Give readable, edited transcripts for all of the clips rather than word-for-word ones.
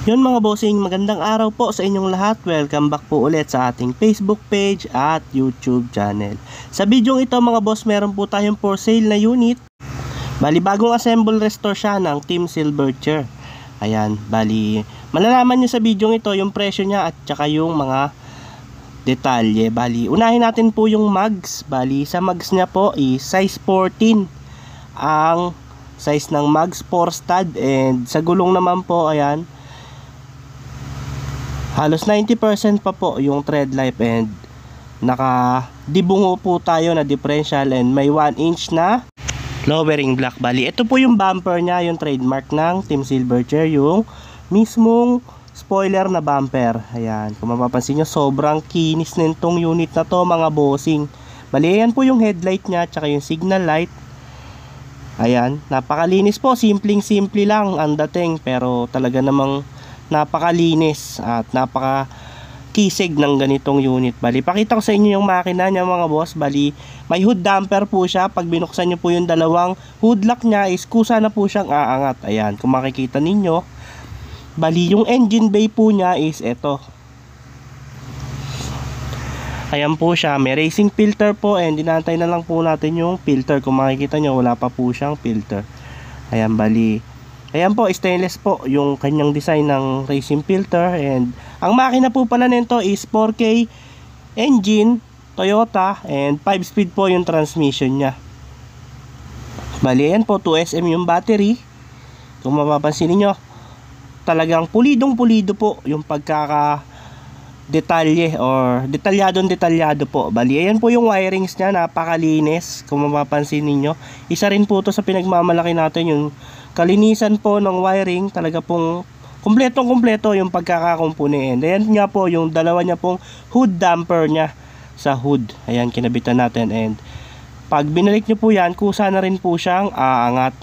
Yun mga bossing, magandang araw po sa inyong lahat. Welcome back po ulit sa ating Facebook page at YouTube channel. Sa video ito mga boss, meron po tayong for sale na unit. Bali bagong assemble restore siya ng Team Silverchair. Ayan, bali malalaman nyo sa video ito yung presyo niya at saka yung mga detalye. Bali unahin natin po yung mugs. Bali sa mugs niya po is size 14 ang size ng mugs, 4 stud, and sa gulong naman po ayan, halos 90% pa po yung tread life, and naka-dibungo po tayo na differential, and may 1 inch na lowering block. Bali ito po yung bumper nya, yung trademark ng Team Silverchair, yung mismong spoiler na bumper. Ayan, kung mapapansin nyo, sobrang kinis nitong unit na to mga bossing. Bali ayan po yung headlight nya, tsaka yung signal light. Ayan, napakalinis po, simpleng-simple lang ang dating, pero talaga namang napakalinis at napakakisig ng ganitong unit. Bali pakita ko sa inyo yung makina niya mga boss. Bali may hood damper po siya. Pag binuksan nyo po yung dalawang hood lock nya is kusa na po siyang aangat. Ayan, kung makikita ninyo, bali yung engine bay po nya is eto. Ayan po siya, may racing filter po, and dinantay na lang po natin yung filter. Kung makikita nyo, wala pa po siyang filter. Ayan, bali ayan po, stainless po yung kanyang design ng racing filter. And ang makina po pala nito is 4K engine, Toyota, and 5-speed po yung transmission nya. Bali ayan po, 2SM yung battery. Kung mapapansin niyo, talagang pulidong pulido po yung pagkaka detalye or detalyado po. Bali ayan po yung wirings nya, napakalinis. Kung mapapansin niyo, isa rin po to sa pinagmamalaki natin, yung kalinisan po ng wiring. Talaga pong kumpleto yung pagkakakumpuni. And ayan nga po yung dalawa niya pong hood damper nya sa hood. Ayan, kinabitan natin, and pag binalik nyo po yan, kusa na rin po siyang aangat.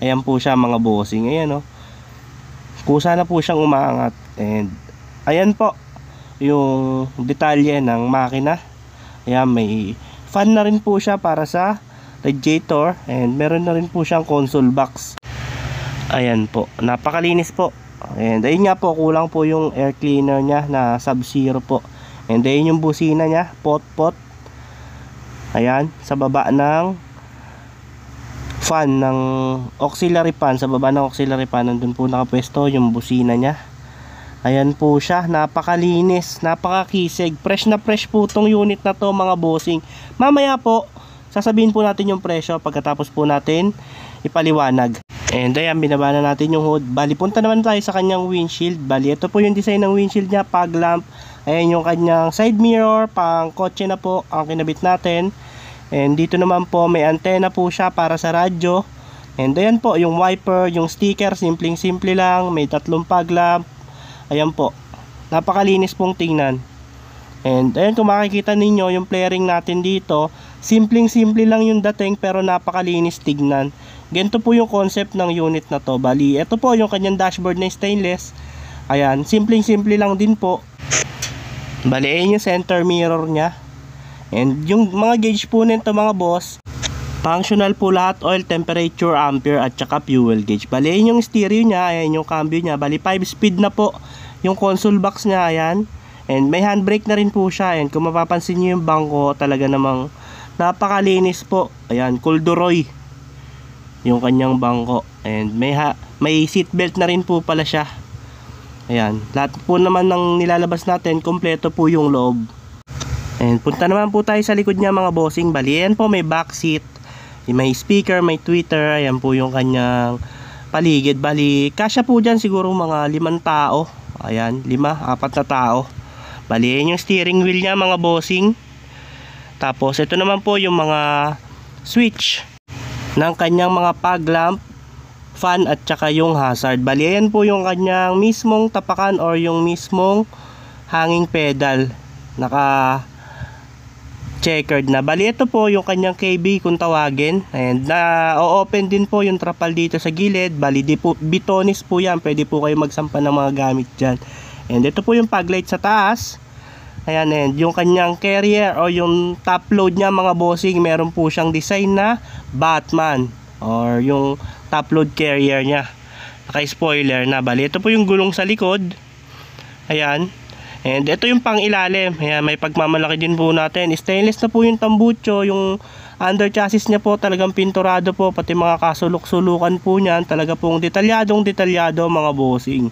Ayan po siya mga bossing. Ayan, oh, kusa na po siyang umaangat. And ayan po yung detalye ng makina. Ayan, may fan na rin po siya para sa radiator, and meron na rin po siyang console box. Ayan po, napakalinis po. And ayun nga po, kulang po yung air cleaner nya na Sub-Zero po. And ayun yung busina nya, pot. Ayan, sa baba ng fan ng auxiliary fan, sa baba ng auxiliary fan, nandun po nakapwesto yung busina nya. Ayan po siya, napakalinis, napakakisig. Fresh na fresh po tong unit na to mga bossing. Mamaya po, sasabihin po natin yung presyo pagkatapos po natin ipaliwanag. And ayan, binaba na natin yung hood. Bali punta naman tayo sa kanyang windshield. Bali ito po yung design ng windshield niya, fog lamp. Ayan yung kanyang side mirror, pang kotse na po ang kinabit natin. And dito naman po may antena po siya para sa radyo. And ayan po yung wiper, yung sticker, simpleng-simple lang. May 3 fog lamp. Ayan po, napakalinis pong tingnan. And ayan, kung makikita ninyo yung flaring natin dito, simpleng-simple lang yung dating, pero napakalinis tignan. Ganito po yung concept ng unit na to. Bali, ito po yung kanyang dashboard na stainless. Ayan, simpleng-simple lang din po. Bali, ayan yung center mirror nya. And yung mga gauge po nito mga boss, functional po lahat, oil, temperature, ampere, at saka fuel gauge. Bali, ayan yung stereo nya, ayan yung cambio nya. Bali, 5-speed na po yung console box nya, ayan. And may handbrake na rin po siya. And kung mapapansin nyo yung bangko, talaga namang napakalinis po. Ayan, corduroy yung kanyang bangko. And may seatbelt na rin po pala siya. Ayan, lahat po naman ng nilalabas natin, kompleto po yung loob. And punta naman po tayo sa likod niya mga bossing. Bali, ayan po, may back seat, may speaker, may tweeter. Ayan po yung kanyang paligid. Bali, kasya po dyan siguro mga 5 tao. Ayan, 4 na tao. Bali, ayan yung steering wheel niya mga bossing. Tapos ito naman po yung mga switch ng kanyang mga fog lamp, fan, at saka yung hazard. Bali, ayan po yung kanyang mismong tapakan or yung mismong hanging pedal, naka checkered na. Bali, ito po yung kanyang KB kung tawagin. And na-open din po yung trapal dito sa gilid. Bali, bitonis po yan, pwede po kayo magsampa ng mga gamit dyan. And ito po yung fog light sa taas. Ayan, and yung kanyang carrier o yung top load niya mga bossing, meron po siyang design na Batman or yung top load carrier niya. naka-spoiler na. Bali, ito po yung gulong sa likod. Ayan. And ito yung pang ilalim. Ayan, may pagmamalaki din po natin. Stainless na po yung tambucho. Yung under chassis niya po talagang pinturado po. Pati mga kasulok-sulukan po niyan. Talaga pong detalyadong detalyado mga bossing.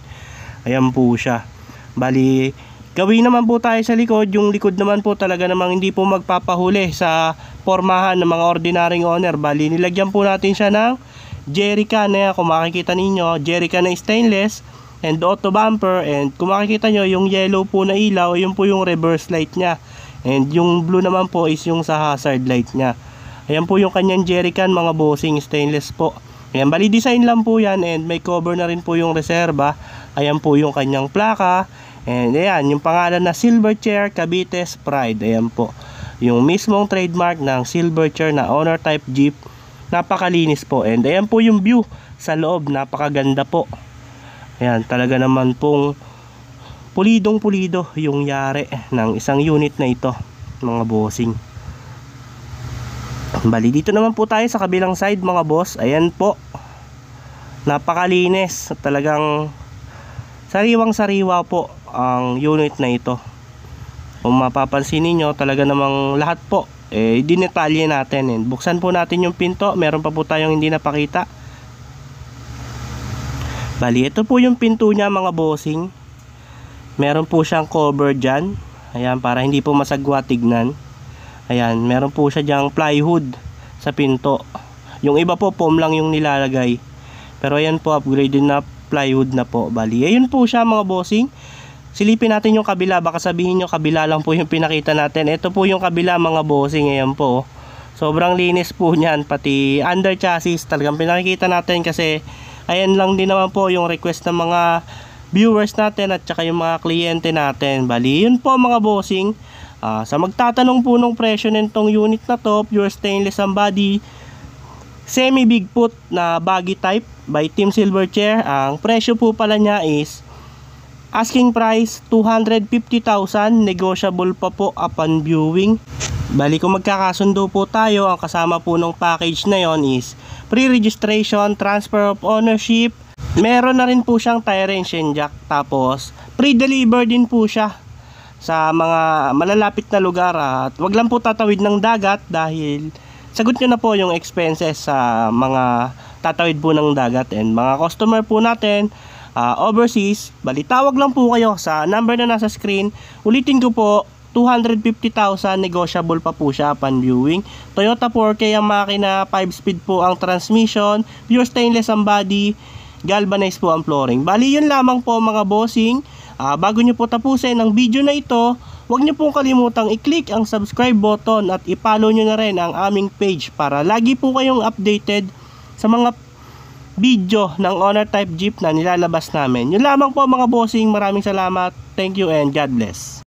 Ayan po siya. Bali, gawin naman po tayo sa likod. Yung likod naman po talaga namang hindi po magpapahuli sa pormahan ng mga ordinaryong owner. Bali, nilagyan po natin siya ng jerrycan. Ayan, kung makikita ninyo, jerrycan na stainless. And auto bumper, and kung makikita nyo yung yellow po na ilaw, yun po yung reverse light nya, and yung blue naman po is yung sa hazard light nya. Ayan po yung kanyang jerrycan mga bossing, stainless po. Ayan, bali design lang po yan, and may cover na rin po yung reserva. Ayan po yung kanyang plaka, and ayan yung pangalan na Silverchair Cavites Pride. Ayan po yung mismong trademark ng Silverchair na owner type jeep. Napakalinis po, and ayan po yung view sa loob, napakaganda po. Ayan, talaga naman pong pulidong pulido yung yari ng isang unit na ito mga bossing. Bali, dito naman po tayo sa kabilang side mga boss. Ayan po, napakalinis, talagang sariwang sariwa po ang unit na ito. Kung mapapansin niyo, talaga namang lahat po dinetalye natin. And buksan po natin yung pinto, meron pa po tayong hindi napakita. Bali, ito po yung pinto niya mga bossing. Meron po siyang cover dyan. Ayan, para hindi po masagwa tignan. Ayan, meron po siya dyang plywood sa pinto. Yung iba po, foam lang yung nilalagay. Pero ayan po, upgraded na plywood na po. Bali, ayun po siya mga bossing. Silipin natin yung kabila. Baka sabihin nyo, kabila lang po yung pinakita natin. Ito po yung kabila mga bossing. Ayan po. Sobrang linis po niyan. Pati under chassis, talagang pinakikita natin kasi ayan lang din naman po yung request ng mga viewers natin at saka yung mga kliyente natin. Bali, yun po mga bossing. Sa magtatanong po ng presyo nitong unit na to, pure stainless ang body, semi bigfoot na baggy type by Team Silverchair. Ang presyo po pala niya is asking price 250,000, negotiable pa po upon viewing. Bali, kung magkakasundo po tayo, ang kasama po ng package na yon is pre-registration, transfer of ownership, meron na rin po siyang tire and jack, tapos pre-deliver din po siya sa mga malalapit na lugar. At wag lang po tatawid ng dagat dahil sagot nyo na po yung expenses sa mga tatawid po ng dagat. And mga customer po natin overseas, bali tawag lang po kayo sa number na nasa screen. Ulitin ko po, 250,000, negotiable pa po siya upon viewing. Toyota 4K ang makina, 5-speed po ang transmission, pure stainless ang body, galvanized po ang flooring. Bali, yun lamang po mga bossing. Bago nyo po tapusin ang video na ito, huwag nyo pong kalimutang i-click ang subscribe button at i-follow nyo na rin ang aming page para lagi po kayong updated sa mga video ng owner type jeep na nilalabas namin. Yun lamang po mga bossing. Maraming salamat. Thank you and God bless.